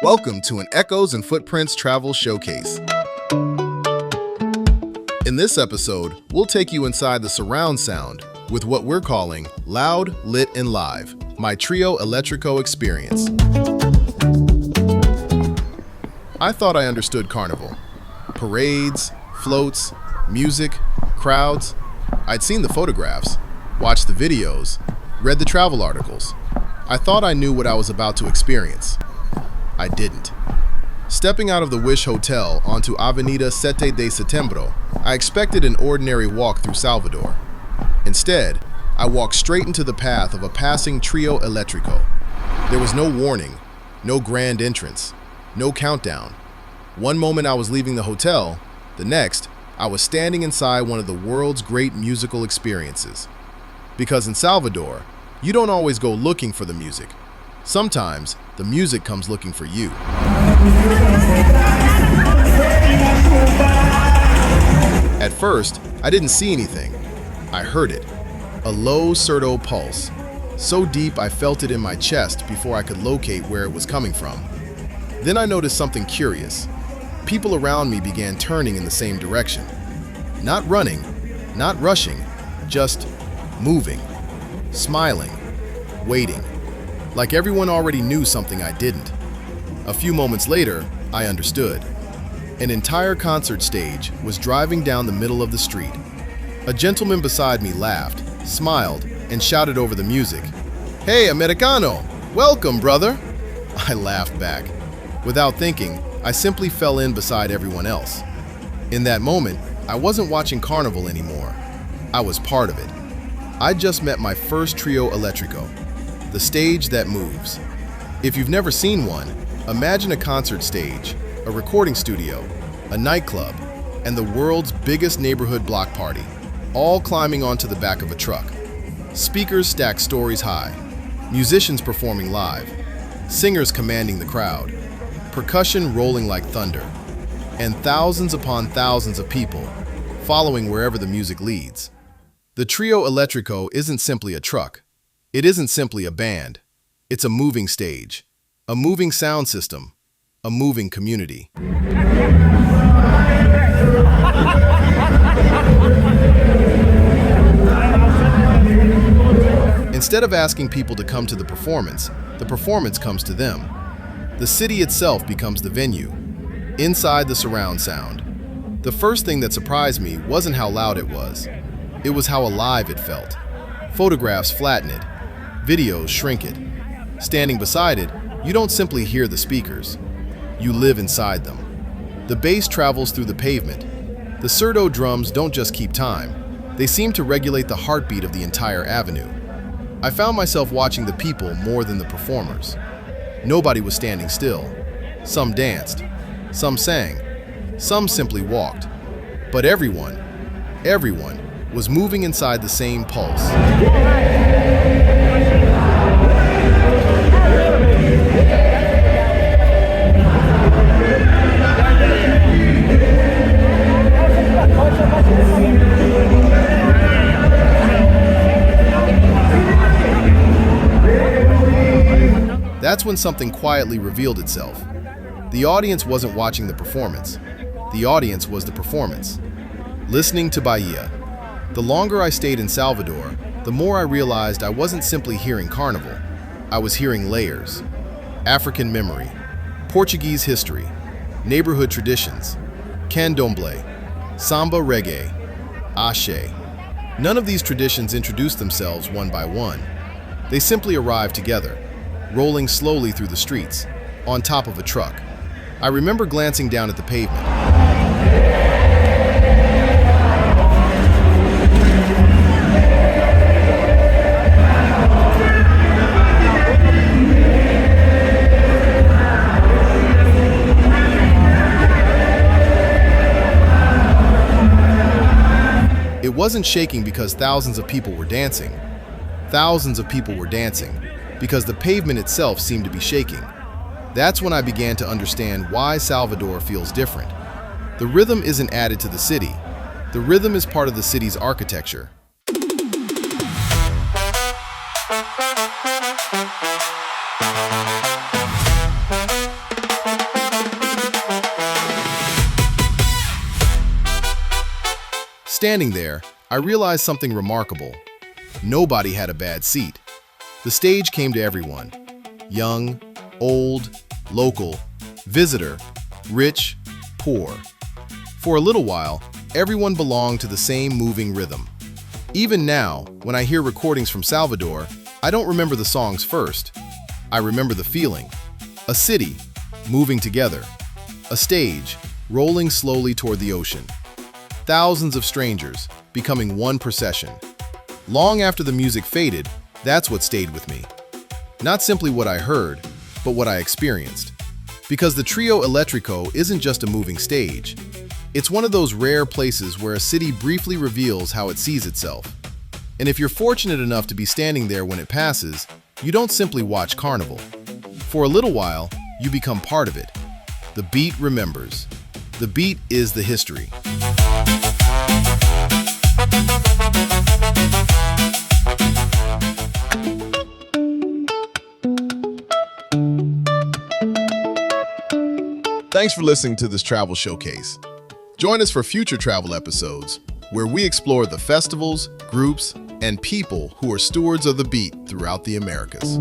Welcome to an Echoes and Footprints Travel Showcase. In this episode, we'll take you inside the surround sound with what we're calling Loud, Lit, and Live, my Trio Elétrico Experience. I thought I understood Carnival. Parades, floats, music, crowds. I'd seen the photographs, watched the videos, read the travel articles. I thought I knew what I was about to experience. I didn't. Stepping out of the Wish Hotel onto Avenida 7 de Setembro, I expected an ordinary walk through Salvador. Instead, I walked straight into the path of a passing Trio Elétrico. There was no warning, no grand entrance, no countdown. One moment I was leaving the hotel, the next, I was standing inside one of the world's great musical experiences. Because in Salvador, you don't always go looking for the music. Sometimes, the music comes looking for you. At first, I didn't see anything. I heard it. A low surdo pulse. So deep I felt it in my chest before I could locate where it was coming from. Then I noticed something curious. People around me began turning in the same direction. Not running, not rushing, just moving, smiling, waiting. Like everyone already knew something I didn't. A few moments later, I understood. An entire concert stage was driving down the middle of the street. A gentleman beside me laughed, smiled, and shouted over the music, "Hey, Americano! Welcome, brother!" I laughed back. Without thinking, I simply fell in beside everyone else. In that moment, I wasn't watching Carnival anymore. I was part of it. I just met my first Trio Elétrico, the stage that moves. If you've never seen one, imagine a concert stage, a recording studio, a nightclub, and the world's biggest neighborhood block party, all climbing onto the back of a truck. Speakers stacked stories high, musicians performing live, singers commanding the crowd, percussion rolling like thunder, and thousands upon thousands of people following wherever the music leads. The Trio Elétrico isn't simply a truck. It isn't simply a band. It's a moving stage, a moving sound system, a moving community. Instead of asking people to come to the performance comes to them. The city itself becomes the venue, inside the surround sound. The first thing that surprised me wasn't how loud it was. It was how alive it felt. Photographs flatten it, videos shrink it. Standing beside it, you don't simply hear the speakers. You live inside them. The bass travels through the pavement. The surdo drums don't just keep time. They seem to regulate the heartbeat of the entire avenue. I found myself watching the people more than the performers. Nobody was standing still. Some danced, some sang, some simply walked. But everyone was moving inside the same pulse. That's when something quietly revealed itself. The audience wasn't watching the performance. The audience was the performance. Listening to Bahia. The longer I stayed in Salvador, the more I realized I wasn't simply hearing Carnival. I was hearing layers. African memory, Portuguese history, neighborhood traditions, candomblé, samba reggae, axé. None of these traditions introduced themselves one by one. They simply arrived together, rolling slowly through the streets, on top of a truck. I remember glancing down at the pavement. It wasn't shaking because thousands of people were dancing. Thousands of people were dancing because the pavement itself seemed to be shaking. That's when I began to understand why Salvador feels different. The rhythm isn't added to the city. The rhythm is part of the city's architecture. Standing there, I realized something remarkable. Nobody had a bad seat. The stage came to everyone. Young, old, local, visitor, rich, poor. For a little while, everyone belonged to the same moving rhythm. Even now, when I hear recordings from Salvador, I don't remember the songs first. I remember the feeling. A city, moving together. A stage, rolling slowly toward the ocean. Thousands of strangers, becoming one procession. Long after the music faded, that's what stayed with me. Not simply what I heard, but what I experienced. Because the Trio Elétrico isn't just a moving stage. It's one of those rare places where a city briefly reveals how it sees itself. And if you're fortunate enough to be standing there when it passes, you don't simply watch Carnival. For a little while, you become part of it. The beat remembers. The beat is the history. Thanks for listening to this travel showcase. Join us for future travel episodes where we explore the festivals, groups, and people who are stewards of the beat throughout the Americas.